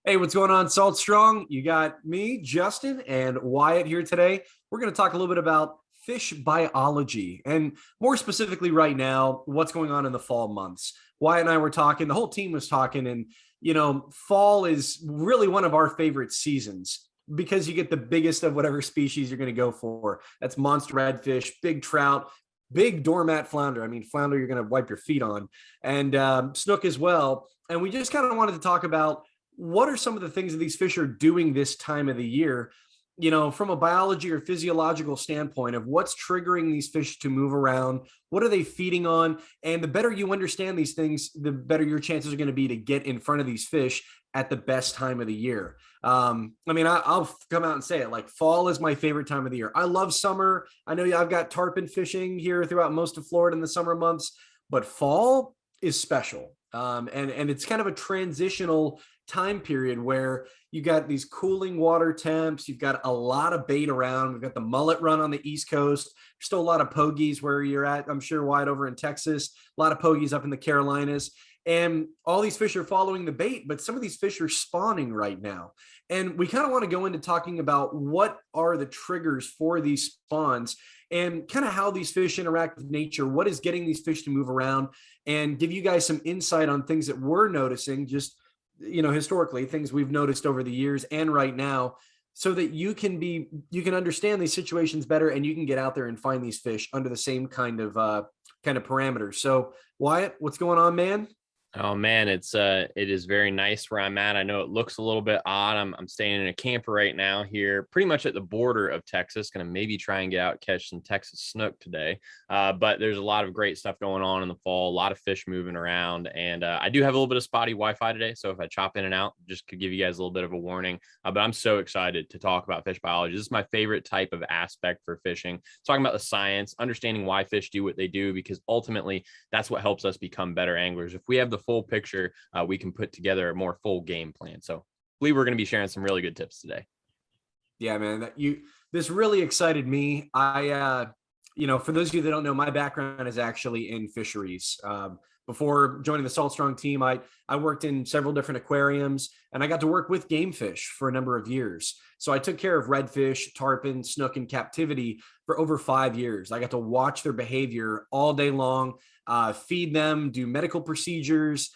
Hey, what's going on, Salt Strong? You got me, Justin, and Wyatt here today. We're going to talk a little bit about fish biology and more specifically right now, what's going on in the fall months. Wyatt and I were talking, the whole team was talking, and fall is really one of our favorite seasons because you get the biggest of whatever species you're going to go for. That's monster redfish, big trout, big doormat flounder. I mean, flounder you're going to wipe your feet on, and snook as well. And we just kind of wanted to talk about what are some of the things that these fish are doing this time of the year, from a biology or physiological standpoint of what's triggering these fish to move around, what are they feeding on? And the better you understand these things, the better your chances are going to be to get in front of these fish at the best time of the year. I'll come out and say it, like fall is my favorite time of the year. I love summer. I know I've got tarpon fishing here throughout most of Florida in the summer months, but fall is special. And it's kind of a transitional time period where you got these cooling water temps. You've got a lot of bait around. We've got the mullet run on the East Coast. There's still a lot of pogies where you're at. I'm sure wide over in Texas, a lot of pogies up in the Carolinas. And all these fish are following the bait, but some of these fish are spawning right now. And we kind of want to go into talking about what are the triggers for these spawns and kind of how these fish interact with nature, what is getting these fish to move around, and give you guys some insight on things that we're noticing just historically, things we've noticed over the years and right now, so that you can understand these situations better and you can get out there and find these fish under the same kind of parameters. So Wyatt, what's going on, man? Oh man, it is very nice where I'm at. I know it looks a little bit odd. I'm staying in a camper right now here, pretty much at the border of Texas. Going to maybe try and get out, catch some Texas snook today. But there's a lot of great stuff going on in the fall, a lot of fish moving around. And I do have a little bit of spotty Wi-Fi today. So if I chop in and out, just to give you guys a little bit of a warning. But I'm so excited to talk about fish biology. This is my favorite type of aspect for fishing. Talking about the science, understanding why fish do what they do, because ultimately that's what helps us become better anglers. If we have the full picture, we can put together a more full game plan. So I believe we're going to be sharing some really good tips today. Yeah, man, this really excited me. For those of you that don't know, my background is actually in fisheries. Before joining the Salt Strong team, I worked in several different aquariums, and I got to work with game fish for a number of years. So I took care of redfish, tarpon, snook in captivity for over 5 years. I got to watch their behavior all day long, feed them, do medical procedures,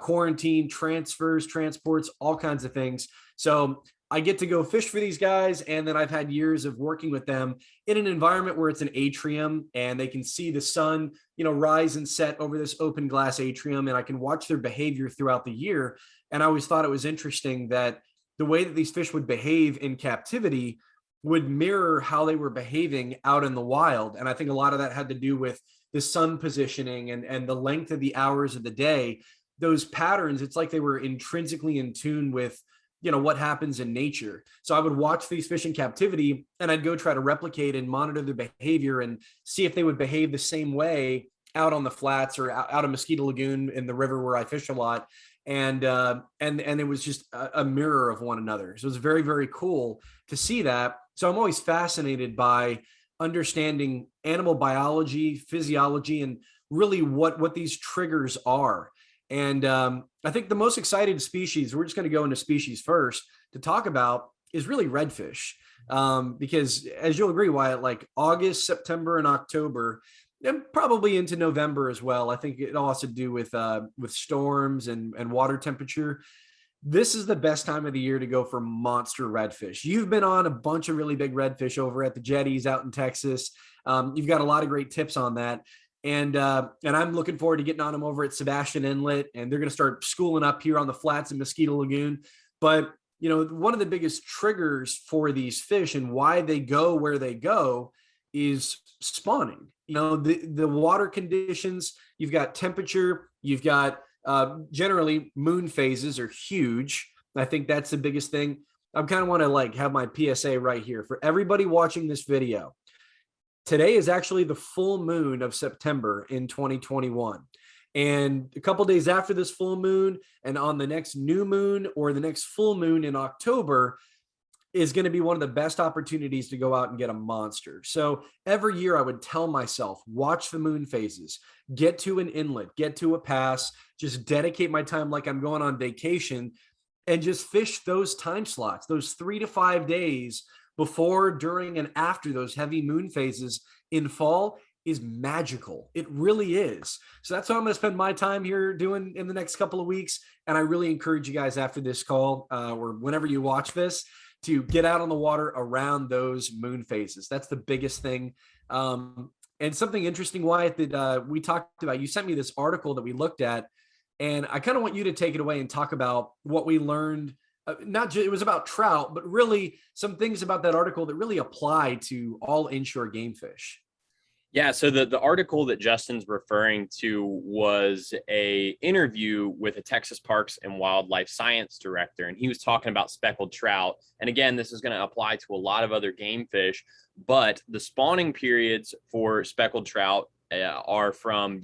quarantine, transfers, transports, all kinds of things. So I get to go fish for these guys. And then I've had years of working with them in an environment where it's an atrium and they can see the sun, rise and set over this open glass atrium. And I can watch their behavior throughout the year. And I always thought it was interesting that the way that these fish would behave in captivity would mirror how they were behaving out in the wild. And I think a lot of that had to do with the sun positioning and the length of the hours of the day. Those patterns, it's like they were intrinsically in tune with what happens in nature. So I would watch these fish in captivity and I'd go try to replicate and monitor their behavior and see if they would behave the same way out on the flats or out of Mosquito Lagoon in the river where I fish a lot. And it was just a mirror of one another. So it was very, very cool to see that. So I'm always fascinated by understanding animal biology, physiology, and really what these triggers are. And I think the most excited species, we're just going to go into species first to talk about, is really redfish. Because as you'll agree, Wyatt, like August, September, and October, and probably into November as well. I think it all has to do with storms and water temperature. This is the best time of the year to go for monster redfish. You've been on a bunch of really big redfish over at the jetties out in Texas. You've got a lot of great tips on that. And I'm looking forward to getting on them over at Sebastian Inlet, and they're going to start schooling up here on the flats in Mosquito Lagoon. But, one of the biggest triggers for these fish and why they go where they go is spawning. The water conditions, you've got temperature, you've got generally moon phases are huge. I think that's the biggest thing. I kind of want to have my PSA right here for everybody watching this video. Today is actually the full moon of September in 2021. And a couple days after this full moon and on the next new moon or the next full moon in October is going to be one of the best opportunities to go out and get a monster. So every year I would tell myself, watch the moon phases, get to an inlet, get to a pass, just dedicate my time like I'm going on vacation and just fish those time slots, those 3 to 5 days before, during, and after those heavy moon phases in fall is magical. It really is. So that's what I'm going to spend my time here doing in the next couple of weeks. And I really encourage you guys after this call, or whenever you watch this, to get out on the water around those moon phases. That's the biggest thing. And something interesting, Wyatt, that we talked about, you sent me this article that we looked at, and I kind of want you to take it away and talk about what we learned. Not just, it was about trout, but really some things about that article that really apply to all inshore game fish. Yeah, so the article that Justin's referring to was a interview with a Texas Parks and Wildlife Science director, and he was talking about speckled trout. And again, this is going to apply to a lot of other game fish, but the spawning periods for speckled trout are from,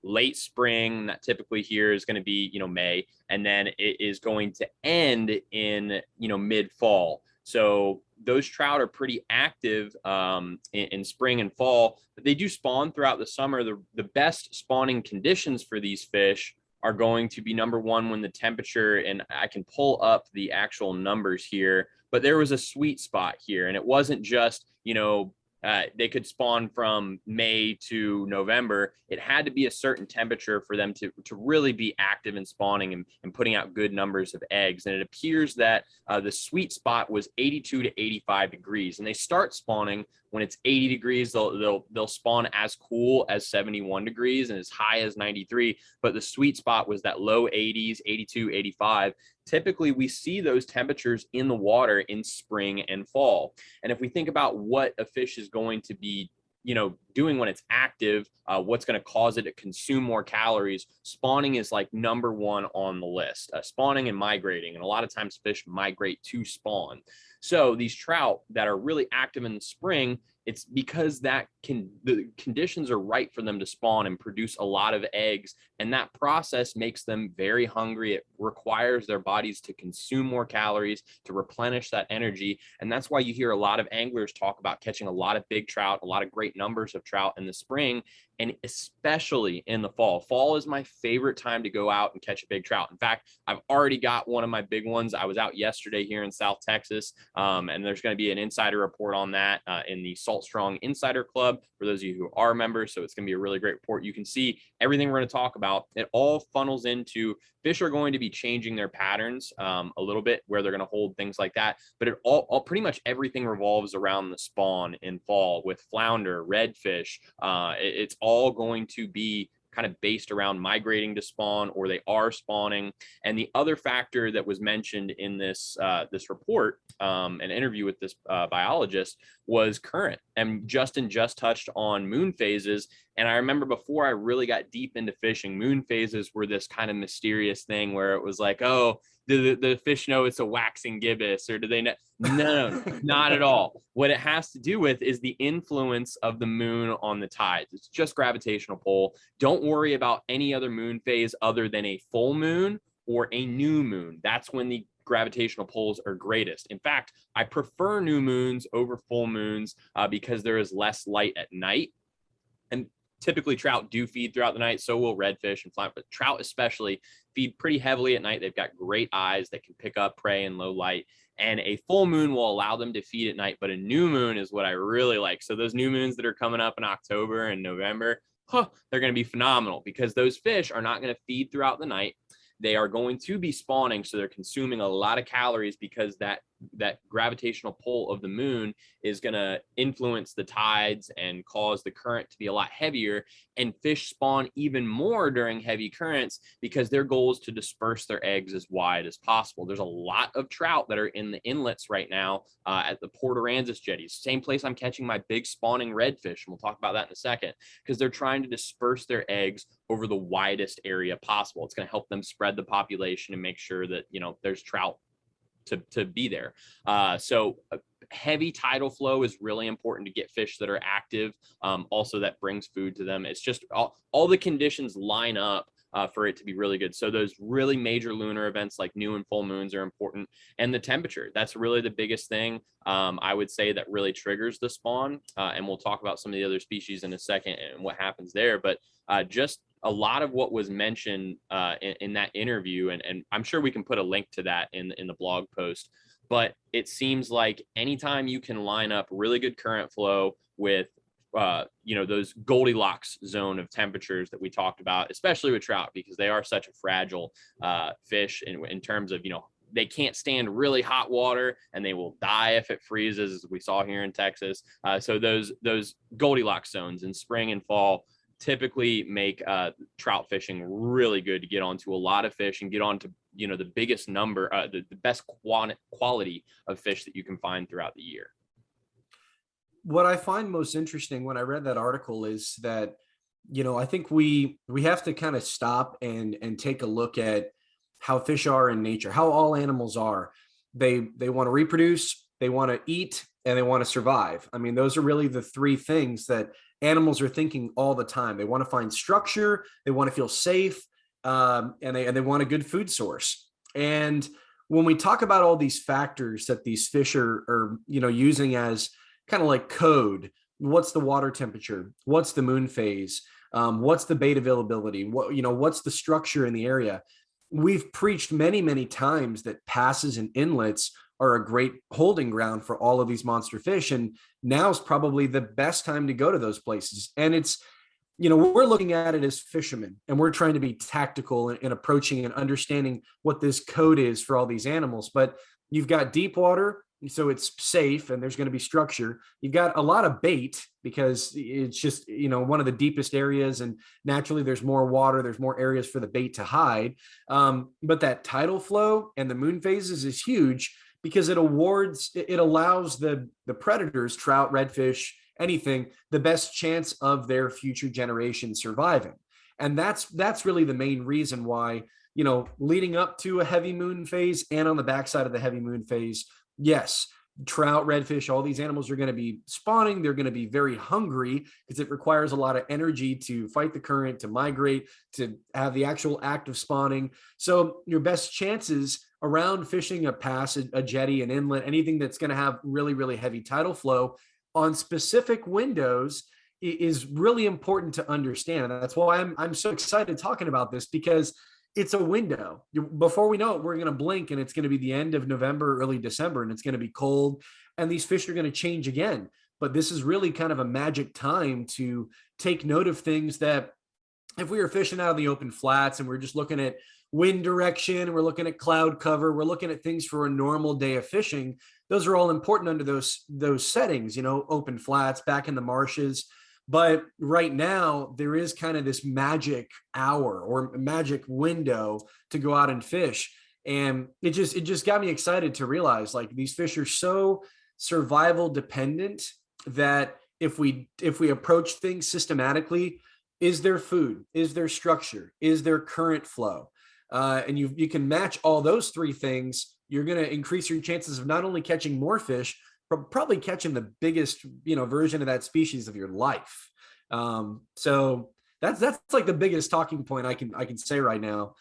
late spring. That typically here is going to be, May, and then it is going to end in, mid fall. So those trout are pretty active in spring and fall, but they do spawn throughout the summer. The best spawning conditions for these fish are going to be, number one, when the temperature, and I can pull up the actual numbers here, but there was a sweet spot here, and it wasn't just, they could spawn from May to November. It had to be a certain temperature for them to really be active in spawning and putting out good numbers of eggs. And it appears that the sweet spot was 82 to 85 degrees. And they start spawning when it's 80 degrees. They'll spawn as cool as 71 degrees and as high as 93. But the sweet spot was that low 80s, 82, 85. Typically, we see those temperatures in the water in spring and fall. And if we think about what a fish is going to be, doing when it's active, what's going to cause it to consume more calories, spawning is like number one on the list. Spawning and migrating, and a lot of times fish migrate to spawn. So these trout that are really active in the spring, it's because the conditions are right for them to spawn and produce a lot of eggs. And that process makes them very hungry. It requires their bodies to consume more calories to replenish that energy. And that's why you hear a lot of anglers talk about catching a lot of big trout, a lot of great numbers of trout in the spring, and especially in the fall. Fall is my favorite time to go out and catch a big trout. In fact, I've already got one of my big ones. I was out yesterday here in South Texas, and there's going to be an insider report on that in the Salt Strong Insider Club for those of you who are members. So it's going to be a really great report. You can see everything we're going to talk about. It all funnels into fish are going to be changing their patterns a little bit, where they're going to hold things like that. But it all pretty much everything revolves around the spawn in fall with flounder, redfish. It's all going to be kind of based around migrating to spawn, or they are spawning. And the other factor that was mentioned in this report, an interview with this biologist, was current. And Justin just touched on moon phases. And I remember before I really got deep into fishing, moon phases were this kind of mysterious thing where it was like, oh, do the fish know it's a waxing gibbous, or do they know? No, not at all. What it has to do with is the influence of the moon on the tides. It's just gravitational pull. Don't worry about any other moon phase other than a full moon or a new moon. That's when the gravitational pulls are greatest. In fact, I prefer new moons over full moons because there is less light at night. And typically trout do feed throughout the night. So will redfish and flounder, but trout especially feed pretty heavily at night. They've got great eyes that can pick up prey in low light. And a full moon will allow them to feed at night, but a new moon is what I really like. So those new moons that are coming up in October and November, they're going to be phenomenal because those fish are not going to feed throughout the night. They are going to be spawning, so they're consuming a lot of calories because that gravitational pull of the moon is going to influence the tides and cause the current to be a lot heavier. And fish spawn even more during heavy currents because their goal is to disperse their eggs as wide as possible. There's a lot of trout that are in the inlets right now at the Port Aransas jetties, same place I'm catching my big spawning redfish, and we'll talk about that in a second, because they're trying to disperse their eggs over the widest area possible. It's going to help them spread the population and make sure that there's trout to be there. So heavy tidal flow is really important to get fish that are active. Also, that brings food to them. It's just all the conditions line up for it to be really good. So those really major lunar events like new and full moons are important. And the temperature, that's really the biggest thing I would say that really triggers the spawn. And we'll talk about some of the other species in a second and what happens there. But just a lot of what was mentioned in that interview, and I'm sure we can put a link to that in the blog post, but it seems like anytime you can line up really good current flow with those Goldilocks zone of temperatures that we talked about, especially with trout, because they are such a fragile fish in terms of, they can't stand really hot water and they will die if it freezes, as we saw here in Texas. So those Goldilocks zones in spring and fall typically make trout fishing really good to get onto a lot of fish and get onto, the biggest number, the best quality of fish that you can find throughout the year. What I find most interesting when I read that article is that, I think we have to kind of stop and take a look at how fish are in nature, how all animals are. They want to reproduce, they want to eat, and they want to survive. I mean, those are really the three things that animals are thinking all the time. They want to find structure, they want to feel safe, and they want a good food source. And when we talk about all these factors that these fish are using as kind of like code, what's the water temperature, what's the moon phase, what's the bait availability, what's the structure in the area. We've preached many, many times that passes and inlets are a great holding ground for all of these monster fish. And now's probably the best time to go to those places. And it's, we're looking at it as fishermen, and we're trying to be tactical in approaching and understanding what this code is for all these animals. But you've got deep water, so it's safe and there's going to be structure. You've got a lot of bait because it's just, one of the deepest areas, and naturally there's more water, there's more areas for the bait to hide. But that tidal flow and the moon phases is huge because it allows the predators, trout, redfish, anything, the best chance of their future generation surviving. And that's really the main reason why, leading up to a heavy moon phase and on the backside of the heavy moon phase, yes, trout, redfish, all these animals are going to be spawning. They're going to be very hungry because it requires a lot of energy to fight the current, to migrate, to have the actual act of spawning. So your best chances around fishing a pass, a jetty, an inlet, anything that's going to have really, really heavy tidal flow on specific windows is really important to understand. And that's why I'm so excited talking about this, because it's a window. Before we know it, we're going to blink and it's going to be the end of November, early December, and it's going to be cold and these fish are going to change again. But this is really kind of a magic time to take note of things that if we were fishing out of the open flats and we're just looking at wind direction, we're looking at cloud cover, we're looking at things for a normal day of fishing, those are all important under those settings, open flats, back in the marshes. But right now, there is kind of this magic hour or magic window to go out and fish. And it just got me excited to realize, like, these fish are so survival dependent that if we approach things systematically, is there food, is there structure, is there current flow? And you can match all those three things, you're going to increase your chances of not only catching more fish, probably catching the biggest, version of that species of your life. So that's like the biggest talking point I can say right now.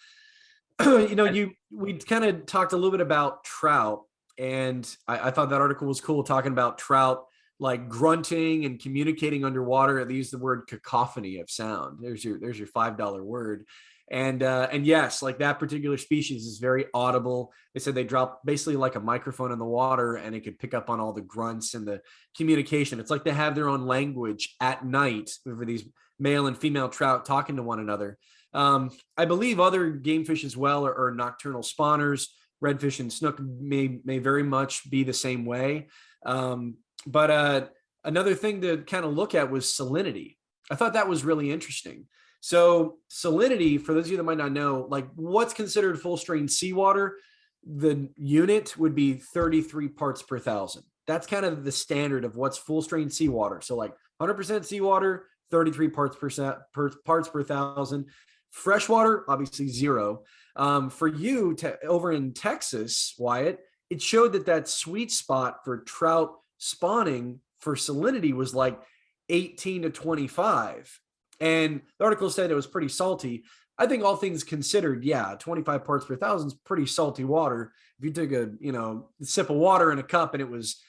We kind of talked a little bit about trout, and I thought that article was cool, talking about trout like grunting and communicating underwater. They use the word cacophony of sound. There's your $5 word. And yes, like that particular species is very audible. They said they drop basically like a microphone in the water and it could pick up on all the grunts and the communication. It's like they have their own language at night for these male and female trout talking to one another. I believe other game fish as well are nocturnal spawners. Redfish and snook may very much be the same way. But another thing to kind of look at was salinity. I thought that was really interesting. So salinity, for those of you that might not know, like what's considered full strain seawater, the unit would be 33 parts per thousand. That's kind of the standard of what's full strain seawater. So like 100% seawater, 33 parts per thousand. Freshwater, obviously zero. For you over in Texas, Wyatt, it showed that sweet spot for trout spawning for salinity was like 18 to 25. And the article said it was pretty salty. I think all things considered, 25 parts per thousand is pretty salty water. If you took a sip of water in a cup and it was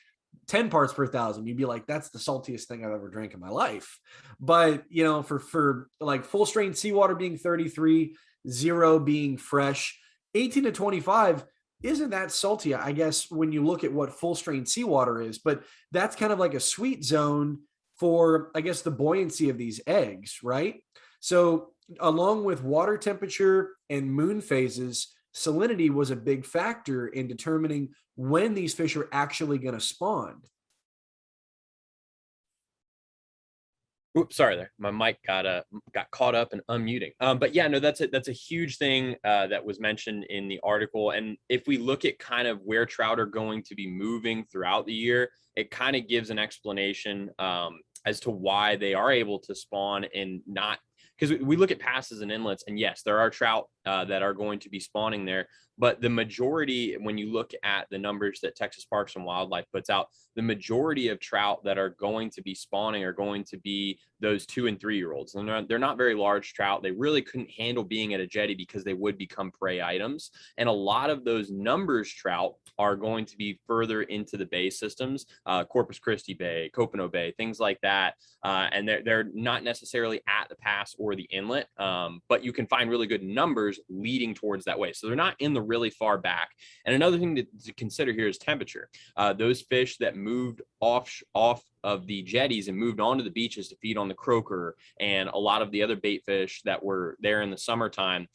10 parts per thousand, you'd be like, that's the saltiest thing I've ever drank in my life. But, you know, for like full strength seawater being 33, 0 being fresh, 18 to 25 isn't that salty, I guess, when you look at what full strength seawater is. But that's kind of like a sweet zone for, I guess, the buoyancy of these eggs, right? So, along with water temperature and moon phases, salinity was a big factor in determining when these fish are actually going to spawn. Oops, sorry there. My mic got caught up in unmuting. But yeah, no, that's a huge thing that was mentioned in the article. And if we look at kind of where trout are going to be moving throughout the year, it kind of gives an explanation as to why they are able to spawn and not, because we look at passes and inlets, and yes, there are trout that are going to be spawning there. But the majority, when you look at the numbers that Texas Parks and Wildlife puts out, the majority of trout that are going to be spawning are going to be those 2 and 3 year olds. And they're not very large trout. They really couldn't handle being at a jetty because they would become prey items. And a lot of those numbers trout are going to be further into the bay systems, Corpus Christi Bay, Copano Bay, things like that. And they're not necessarily at the pass or the inlet, but you can find really good numbers leading towards that way. So they're not in the really far back. And another thing to consider here is temperature. Those fish that moved off of the jetties and moved onto the beaches to feed on the croaker and a lot of the other bait fish that were there in the summertime,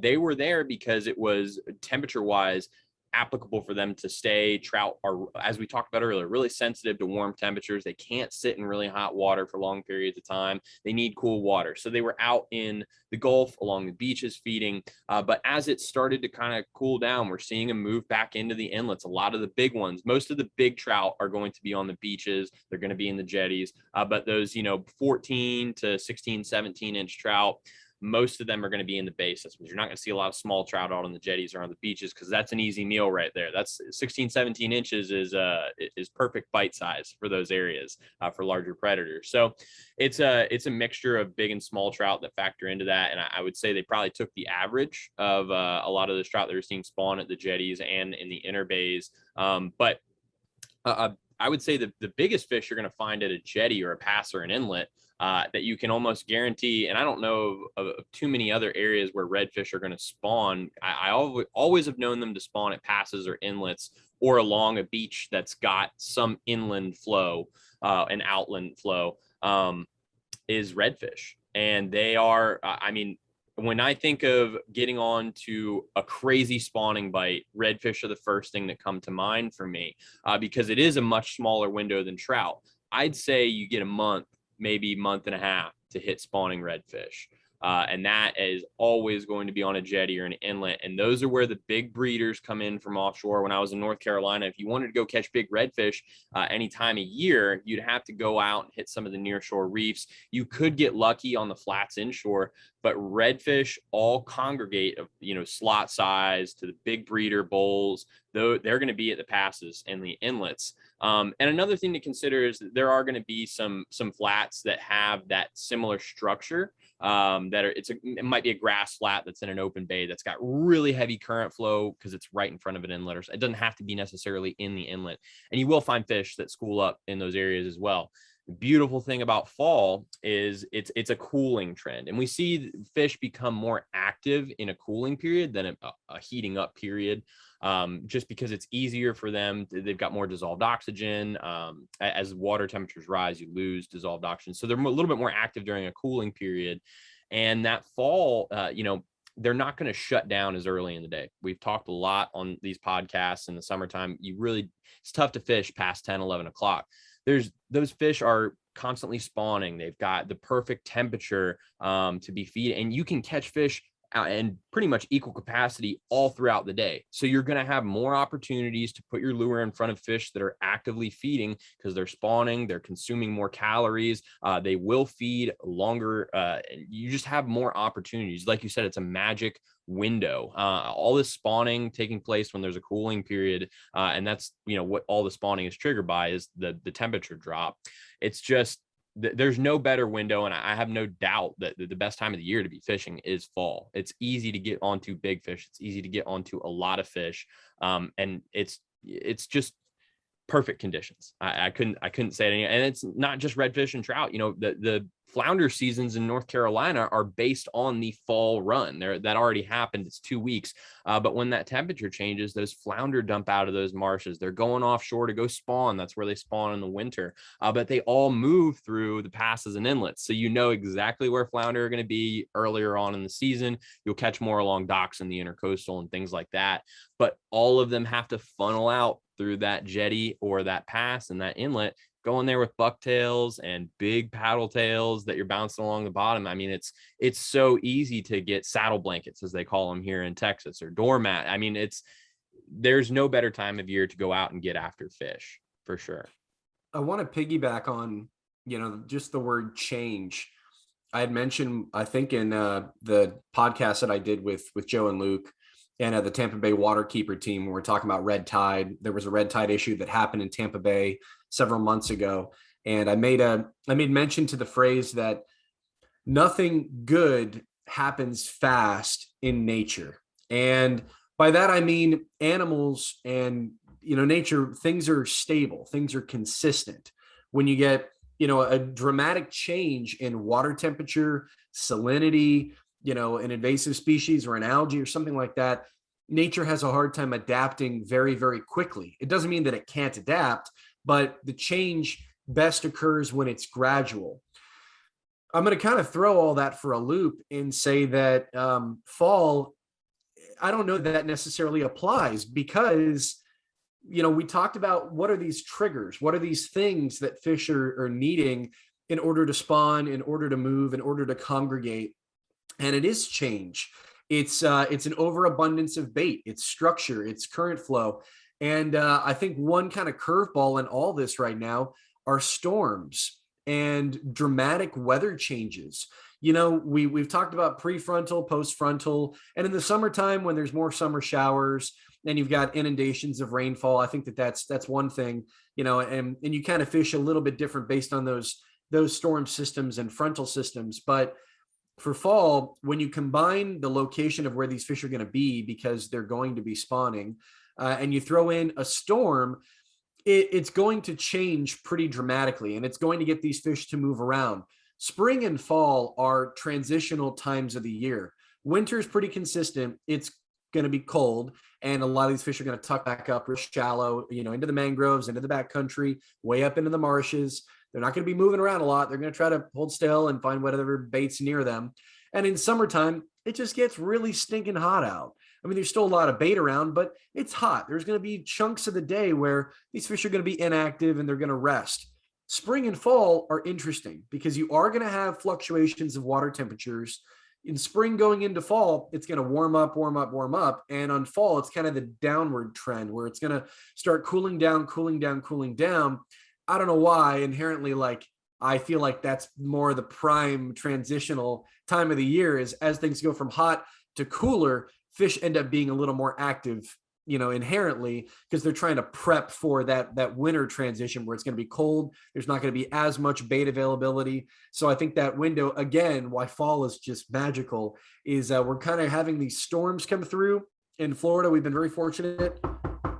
they were there because it was temperature wise applicable for them to stay. Trout are, as we talked about earlier, really sensitive to warm temperatures. They can't sit in really hot water for long periods of time. They need cool water. So they were out in the Gulf along the beaches feeding. But as it started to kind of cool down, we're seeing them move back into the inlets. A lot of the big ones, most of the big trout are going to be on the beaches. They're going to be in the jetties. But those, 14 to 16, 17-inch trout, most of them are going to be in the bay systems. You're not going to see a lot of small trout out on the jetties or on the beaches because that's an easy meal right there. That's 16, 17 inches is perfect bite size for those areas for larger predators. So it's a mixture of big and small trout that factor into that. And I would say they probably took the average of a lot of those trout that are seeing spawn at the jetties and in the inner bays. But I would say the biggest fish you're going to find at a jetty or a pass or an inlet that you can almost guarantee, and I don't know of too many other areas where redfish are going to spawn. I always have known them to spawn at passes or inlets or along a beach that's got some inland flow, an outland flow, is redfish. And they are, when I think of getting on to a crazy spawning bite, redfish are the first thing that come to mind for me because it is a much smaller window than trout. I'd say you get a month, maybe month and a half to hit spawning redfish. And that is always going to be on a jetty or an inlet. And those are where the big breeders come in from offshore. When I was in North Carolina, if you wanted to go catch big redfish any time of year, you'd have to go out and hit some of the nearshore reefs. You could get lucky on the flats inshore, but redfish all congregate of, slot size to the big breeder bowls. Though they're going to be at the passes and the inlets. And another thing to consider is that there are going to be some flats that have that similar structure. It might be a grass flat that's in an open bay that's got really heavy current flow because it's right in front of an inlet. It doesn't have to be necessarily in the inlet, and you will find fish that school up in those areas as well. The beautiful thing about fall is it's a cooling trend, and we see fish become more active in a cooling period than a heating up period, just because it's easier for them. They've got more dissolved oxygen. As water temperatures rise, you lose dissolved oxygen, so they're a little bit more active during a cooling period. And that fall, they're not going to shut down as early in the day. We've talked a lot on these podcasts in the summertime. It's tough to fish past 10, 11 o'clock. Those fish are constantly spawning. They've got the perfect temperature to be feeding, and you can catch fish and pretty much equal capacity all throughout the day. So you're going to have more opportunities to put your lure in front of fish that are actively feeding because they're spawning, they're consuming more calories, they will feed longer. You just have more opportunities. Like you said, it's a magic window. All this spawning taking place when there's a cooling period, and that's what all the spawning is triggered by is the temperature drop. It's just there's no better window, and I have no doubt that the best time of the year to be fishing is fall. It's easy to get onto big fish. It's easy to get onto a lot of fish, and it's just perfect conditions. I couldn't say it any, and it's not just redfish and trout. The flounder seasons in North Carolina are based on the fall run. That already happened. It's 2 weeks. But when that temperature changes, those flounder dump out of those marshes. They're going offshore to go spawn. That's where they spawn in the winter. But they all move through the passes and inlets. So exactly where flounder are going to be earlier on in the season. You'll catch more along docks in the intercoastal and things like that. But all of them have to funnel out through that jetty or that pass and that inlet, going there with bucktails and big paddle tails that you're bouncing along the bottom. I mean, it's so easy to get saddle blankets, as they call them here in Texas, or doormat. I mean, there's no better time of year to go out and get after fish, for sure. I want to piggyback on, just the word change. I had mentioned, I think in the podcast that I did with Joe and Luke, and the Tampa Bay Waterkeeper team, when we're talking about red tide. There was a red tide issue that happened in Tampa Bay several months ago. And I made mention to the phrase that nothing good happens fast in nature. And by that, I mean animals and, nature, things are stable, things are consistent. When you get, a dramatic change in water temperature, salinity, an invasive species or an algae or something like that, nature has a hard time adapting very, very quickly. It doesn't mean that it can't adapt, but the change best occurs when it's gradual. I'm going to kind of throw all that for a loop and say that fall, I don't know that necessarily applies, because we talked about what are these triggers, what are these things that fish are needing in order to spawn, in order to move, in order to congregate. And it is change. It's an overabundance of bait. It's structure. It's current flow. And I think one kind of curveball in all this right now are storms and dramatic weather changes. We've talked about prefrontal, postfrontal, and in the summertime when there's more summer showers and you've got inundations of rainfall, I think that's one thing. And you kind of fish a little bit different based on those storm systems and frontal systems, but for fall, when you combine the location of where these fish are going to be, because they're going to be spawning, and you throw in a storm, it's going to change pretty dramatically, and it's going to get these fish to move around. Spring and fall are transitional times of the year. Winter is pretty consistent. It's going to be cold, and a lot of these fish are going to tuck back up real shallow, into the mangroves, into the backcountry, way up into the marshes. They're not going to be moving around a lot. They're going to try to hold still and find whatever bait's near them. And in summertime, it just gets really stinking hot out. I mean, there's still a lot of bait around, but it's hot. There's going to be chunks of the day where these fish are going to be inactive and they're going to rest. Spring and fall are interesting because you are going to have fluctuations of water temperatures. In spring going into fall, it's going to warm up. And on fall, it's kind of the downward trend where it's going to start cooling down. I don't know why inherently, I feel like that's more the prime transitional time of the year is as things go from hot to cooler, fish end up being a little more active, inherently, because they're trying to prep for that winter transition where it's going to be cold. There's not going to be as much bait availability. So I think that window, again, why fall is just magical, is we're kind of having these storms come through in Florida. We've been very fortunate,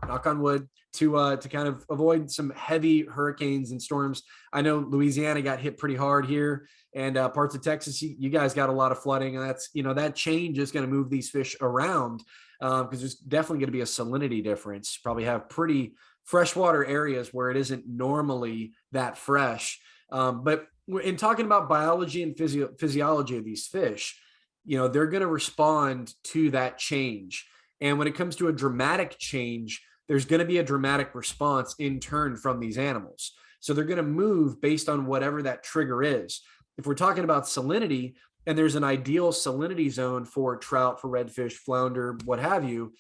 knock on wood, to kind of avoid some heavy hurricanes and storms. I know Louisiana got hit pretty hard here, and parts of Texas, you guys got a lot of flooding, and that's, that change is going to move these fish around because there's definitely going to be a salinity difference. Probably have pretty freshwater areas where it isn't normally that fresh. But in talking about biology and physiology of these fish, they're going to respond to that change. And when it comes to a dramatic change, there's going to be a dramatic response in turn from these animals. So they're going to move based on whatever that trigger is. If we're talking about salinity, and there's an ideal salinity zone for trout, for redfish, flounder, what have you,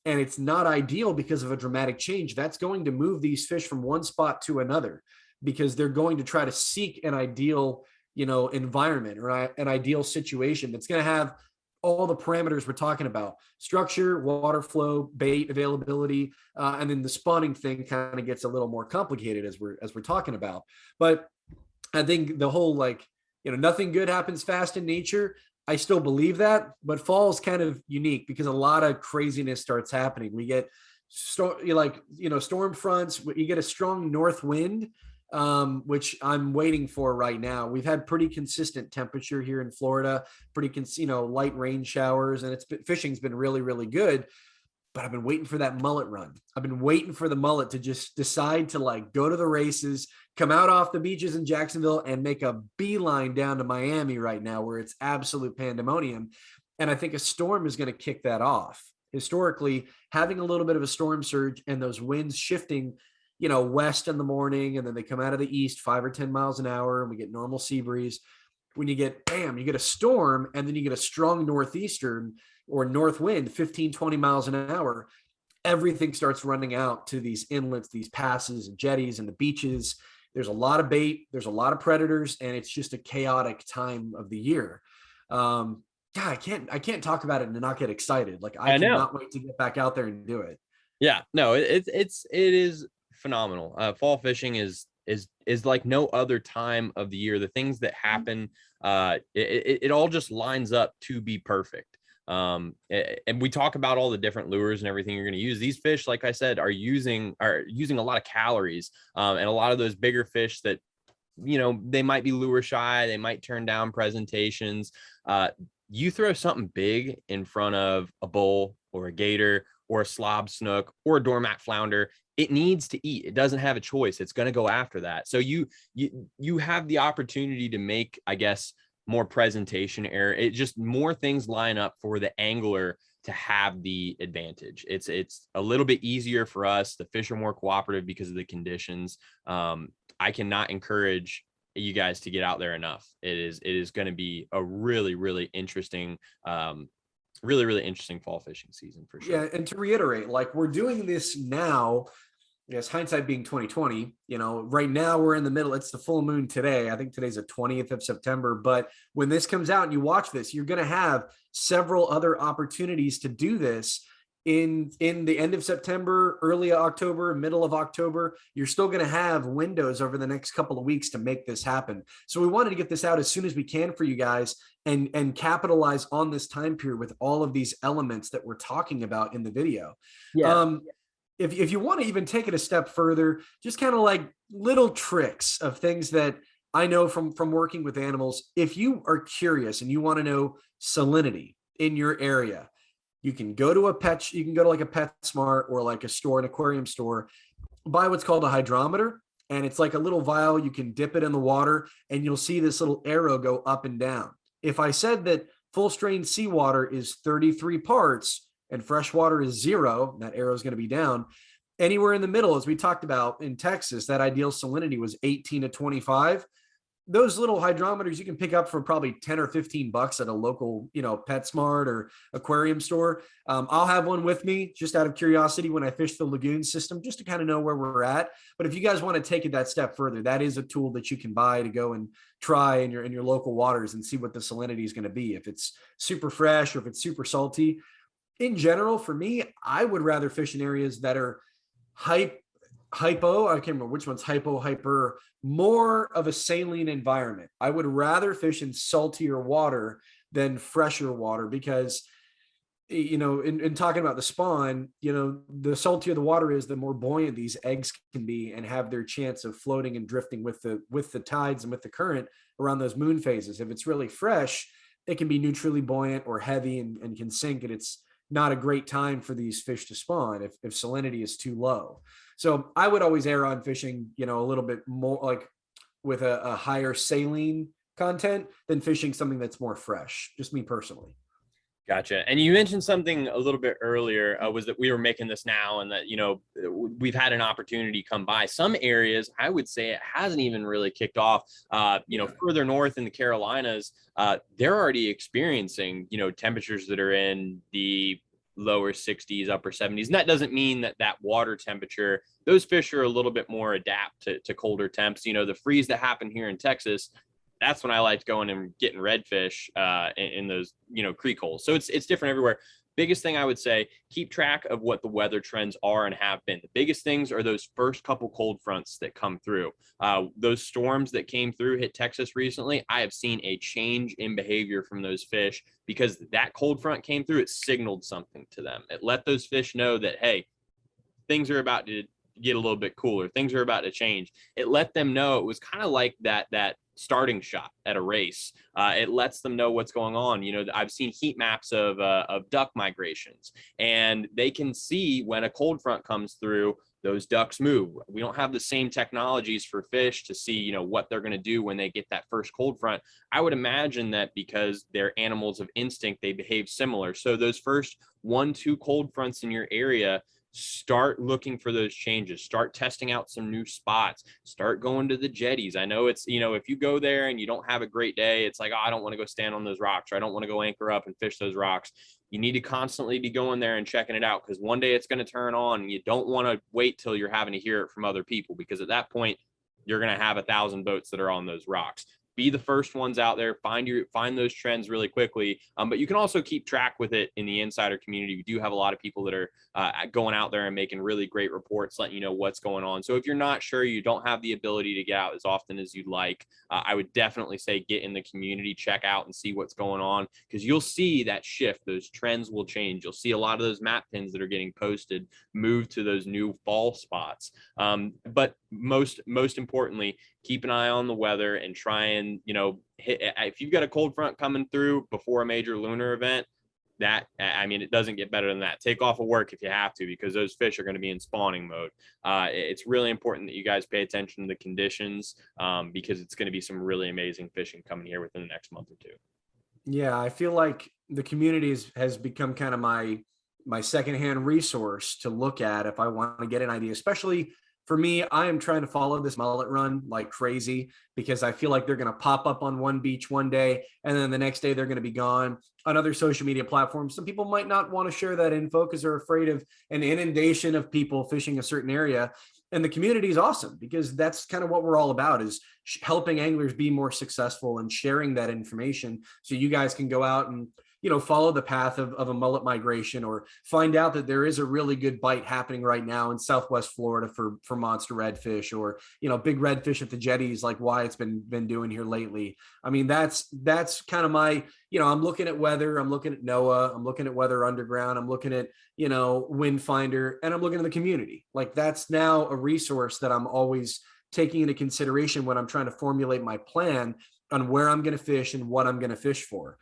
and it's not ideal because of a dramatic change, that's going to move these fish from one spot to another because they're going to try to seek an ideal, environment or an ideal situation that's going to have all the parameters we're talking about: structure, water flow, bait availability, and then the spawning thing kind of gets a little more complicated as we're talking about. But I think the whole nothing good happens fast in nature, I still believe that, but fall is kind of unique because a lot of craziness starts happening. We get storm fronts. You get a strong north wind, which I'm waiting for right now. We've had pretty consistent temperature here in Florida, light rain showers, and fishing's been really, really good. But I've been waiting for that mullet run. I've been waiting for the mullet to just decide to like go to the races, come out off the beaches in Jacksonville, and make a beeline down to Miami right now, where it's absolute pandemonium. And I think a storm is going to kick that off. Historically, having a little bit of a storm surge and those winds shifting, west in the morning, and then they come out of the east 5 or 10 miles an hour, and we get normal sea breeze. When you get a storm, and then you get a strong northeastern or north wind, 15, 20 miles an hour, everything starts running out to these inlets, these passes and jetties and the beaches. There's a lot of bait, there's a lot of predators, and it's just a chaotic time of the year. God, I can't talk about it and not get excited. Like I cannot wait to get back out there and do it. Yeah, no, it is phenomenal. Fall fishing is like no other time of the year. The things that happen, it all just lines up to be perfect. And we talk about all the different lures and everything you're going to use. These fish, like I said, are using a lot of calories, and a lot of those bigger fish that, they might be lure shy, they might turn down presentations. You throw something big in front of a bull or a gator or a slob snook or a doormat flounder, it needs to eat. It doesn't have a choice. It's going to go after that. So you have the opportunity to make, I guess, more presentation error. It just more things line up for the angler to have the advantage. It's a little bit easier for us. The fish are more cooperative because of the conditions. I cannot encourage you guys to get out there enough. It is going to be a really, really interesting, really, really interesting fall fishing season for sure. Yeah. And to reiterate, like we're doing this now, yes, hindsight being 2020, right now we're in the middle. It's the full moon today. I think today's the 20th of September. But when this comes out and you watch this, you're going to have several other opportunities to do this in the end of September, early October, middle of October. You're still going to have windows over the next couple of weeks to make this happen. So we wanted to get this out as soon as we can for you guys and capitalize on this time period with all of these elements that we're talking about in the video. Yeah. If you want to even take it a step further, just kind of like little tricks of things that I know from working with animals. If you are curious and you want to know salinity in your area, you can go to like a PetSmart or like a store, an aquarium store, buy what's called a hydrometer. And it's like a little vial. You can dip it in the water and you'll see this little arrow go up and down. If I said that full strain seawater is 33 parts and freshwater is 0, that arrow is going to be down. Anywhere in the middle, as we talked about in Texas, that ideal salinity was 18 to 25. Those little hydrometers you can pick up for probably 10 or 15 bucks at a local, PetSmart or aquarium store. I'll have one with me just out of curiosity when I fish the lagoon system, just to kind of know where we're at. But if you guys want to take it that step further, that is a tool that you can buy to go and try in your local waters and see what the salinity is going to be. If it's super fresh or if it's super salty. In general, for me, I would rather fish in areas that are hypo, I can't remember which one's hyper, more of a saline environment. I would rather fish in saltier water than fresher water because, in talking about the spawn, the saltier the water is, the more buoyant these eggs can be and have their chance of floating and drifting with the tides and with the current around those moon phases. If it's really fresh, it can be neutrally buoyant or heavy and can sink, and it's not a great time for these fish to spawn if salinity is too low. So I would always err on fishing, a little bit more like with a higher saline content than fishing something that's more fresh, just me personally. Gotcha. And you mentioned something a little bit earlier, was that we were making this now and that, we've had an opportunity come by. Some areas, I would say it hasn't even really kicked off. Further north in the Carolinas, they're already experiencing, temperatures that are in the lower 60s, upper 70s. And that doesn't mean that water temperature, those fish are a little bit more adapt to colder temps. The freeze that happened here in Texas, that's when I liked going and getting redfish in those, creek holes. So it's different everywhere. Biggest thing I would say, keep track of what the weather trends are and have been. The biggest things are those first couple cold fronts that come through. Those storms that came through, hit Texas recently, I have seen a change in behavior from those fish because that cold front came through. It signaled something to them. It let those fish know that, hey, things are about to get a little bit cooler, things are about to change. It let them know. It was kind of like that starting shot at a race. It lets them know what's going on. You know, I've seen heat maps of duck migrations, and they can see when a cold front comes through, those ducks move. We don't have the same technologies for fish to see, you know, what they're going to do when they get that first cold front. I would imagine that because they're animals of instinct, they behave similar. So those first 1-2 cold fronts in your area, start looking for those changes, start testing out some new spots, start going to the jetties. I know it's, you know, if you go there and you don't have a great day, it's like, oh, I don't want to go stand on those rocks, or I don't want to go anchor up and fish those rocks. You need to constantly be going there and checking it out, because one day it's going to turn on, and you don't want to wait till you're having to hear it from other people, because at that point you're going to have 1,000 boats that are on those rocks. Be the first ones out there, find those trends really quickly. But you can also keep track with it in the insider community. We do have a lot of people that are going out there and making really great reports, letting you know what's going on. So if you're not sure, you don't have the ability to get out as often as you'd like, I would definitely say get in the community, check out and see what's going on, because you'll see that shift. Those trends will change. You'll see a lot of those map pins that are getting posted move to those new fall spots. But most importantly, keep an eye on the weather and try and, you know, if you've got a cold front coming through before a major lunar event, that, I mean, it doesn't get better than that. Take off of work if you have to, because those fish are going to be in spawning mode. It's really important that you guys pay attention to the conditions, because it's going to be some really amazing fishing coming here within the next month or two. Yeah, I feel like the community has become kind of my secondhand resource to look at if I want to get an idea. Especially for me, I am trying to follow this mullet run like crazy, because I feel like they're going to pop up on one beach one day, and then the next day they're going to be gone on other social media platforms. Some people might not want to share that info because they're afraid of an inundation of people fishing a certain area. And the community is awesome, because that's kind of what we're all about, is helping anglers be more successful and sharing that information, so you guys can go out and, you know, follow the path of a mullet migration, or find out that there is a really good bite happening right now in Southwest Florida for monster redfish, or, you know, big redfish at the jetties, like Wyatt's been doing here lately. I mean, that's kind of my, you know, I'm looking at weather, I'm looking at NOAA, I'm looking at Weather Underground, I'm looking at, you know, Wind Finder, and I'm looking at the community. Like, that's now a resource that I'm always taking into consideration when I'm trying to formulate my plan on where I'm going to fish and what I'm going to fish for.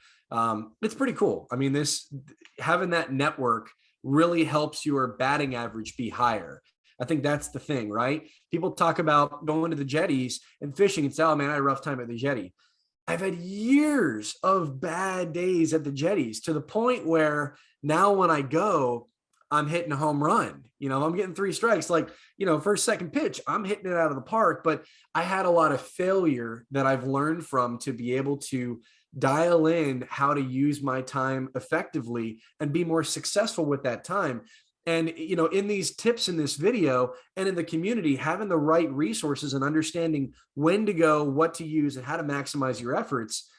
It's pretty cool. I mean, having that network really helps your batting average be higher. I think that's the thing, right? People talk about going to the jetties and fishing and say, oh man, I had a rough time at the jetty. I've had years of bad days at the jetties, to the point where now when I go, I'm hitting a home run. You know, I'm getting 3 strikes, like, you know, first, second pitch, I'm hitting it out of the park. But I had a lot of failure that I've learned from, to be able to dial in how to use my time effectively and be more successful with that time. And, you know, in these tips in this video and in the community, having the right resources and understanding when to go, what to use, and how to maximize your efforts.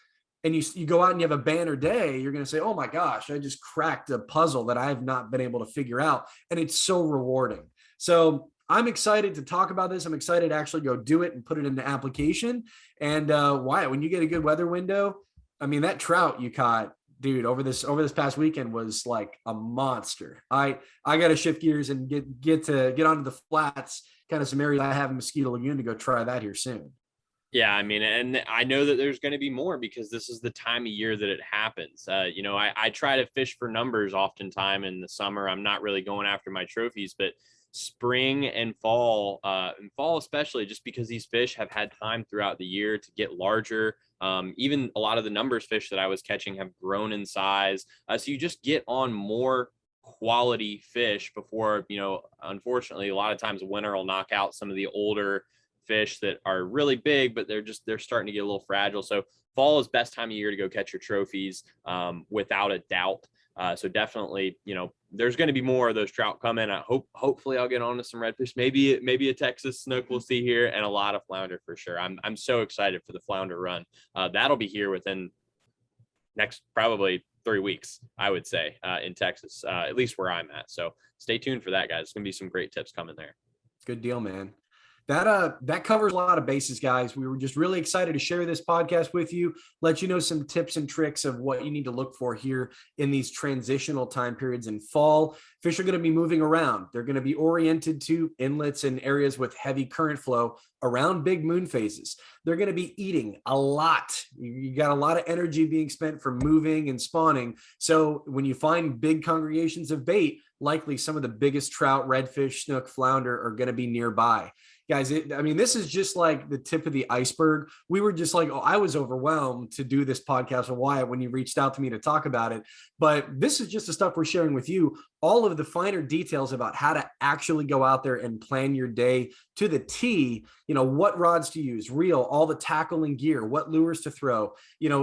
And you go out and you have a banner day, you're going to say, oh my gosh, I just cracked a puzzle that I have not been able to figure out. And it's so rewarding. So I'm excited to talk about this. I'm excited to actually go do it and put it into application. And Wyatt, when you get a good weather window, I mean, that trout you caught, dude, over this past weekend was like a monster. I got to shift gears and get onto the flats, kind of some areas I have in Mosquito Lagoon, to go try that here soon. Yeah, I mean, and I know that there's going to be more, because this is the time of year that it happens. You know, I try to fish for numbers oftentimes in the summer. I'm not really going after my trophies, but spring and fall especially, just because these fish have had time throughout the year to get larger. Even a lot of the numbers fish that I was catching have grown in size. So you just get on more quality fish before, you know, unfortunately, a lot of times winter will knock out some of the older fish that are really big, but they're starting to get a little fragile. So fall is best time of year to go catch your trophies, without a doubt. So definitely, you know, there's going to be more of those trout coming. Hopefully I'll get on to some redfish, maybe a Texas snook we'll see here, and a lot of flounder for sure. I'm so excited for the flounder run. That'll be here within next probably 3 weeks, I would say, in Texas, at least where I'm at. So stay tuned for that, guys. It's going to be some great tips coming there. Good deal, man. that covers a lot of bases, guys. We were just really excited to share this podcast with you, let you know some tips and tricks of what you need to look for here in these transitional time periods in fall. Fish are going to be moving around. They're going to be oriented to inlets and areas with heavy current flow around big moon phases. They're going to be eating a lot. You got a lot of energy being spent for moving and spawning. So when you find big congregations of bait, likely some of the biggest trout, redfish, snook, flounder are going to be nearby. Guys, this is just like the tip of the iceberg. We were just like, I was overwhelmed to do this podcast with Wyatt when you reached out to me to talk about it. But this is just the stuff we're sharing with you, all of the finer details about how to actually go out there and plan your day to the T, what rods to use, reel, all the tackle and gear, what lures to throw,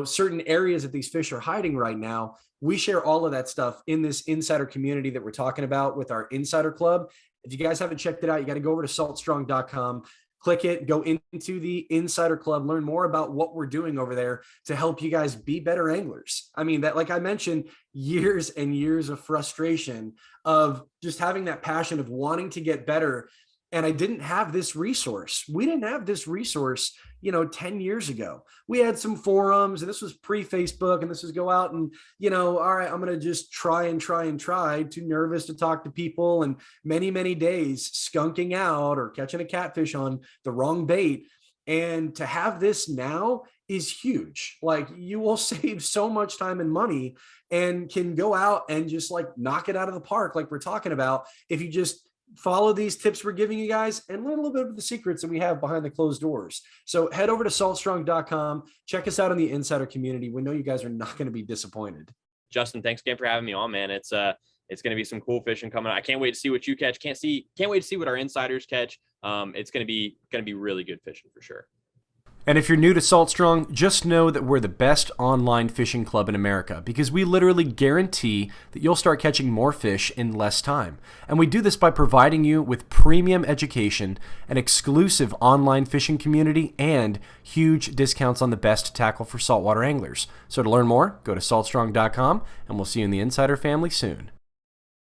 certain areas that these fish are hiding right now. We share all of that stuff in this insider community that we're talking about with our insider club. If you guys haven't checked it out, you got to go over to saltstrong.com, click it, go into the Insider Club, learn more about what we're doing over there to help you guys be better anglers. That, like I mentioned, years and years of frustration of just having that passion of wanting to get better. And I didn't have this resource. We didn't have this resource, 10 years ago. We had some forums, and this was pre-Facebook, and this was go out and, all right, I'm going to just try. Too nervous to talk to people, and many, many days skunking out or catching a catfish on the wrong bait. And to have this now is huge. Like, you will save so much time and money and can go out and just like knock it out of the park, like we're talking about, if you just follow these tips we're giving you guys and learn a little bit of the secrets that we have behind the closed doors. So head over to saltstrong.com, check us out in the insider community. We know you guys are not going to be disappointed. Justin, thanks again for having me on, man. It's going to be some cool fishing coming up. I can't wait to see what you catch. Can't wait to see what our insiders catch. It's going to be really good fishing for sure. And if you're new to Saltstrong, just know that we're the best online fishing club in America because we literally guarantee that you'll start catching more fish in less time. And we do this by providing you with premium education, an exclusive online fishing community, and huge discounts on the best tackle for saltwater anglers. So to learn more, go to saltstrong.com, and we'll see you in the Insider family soon.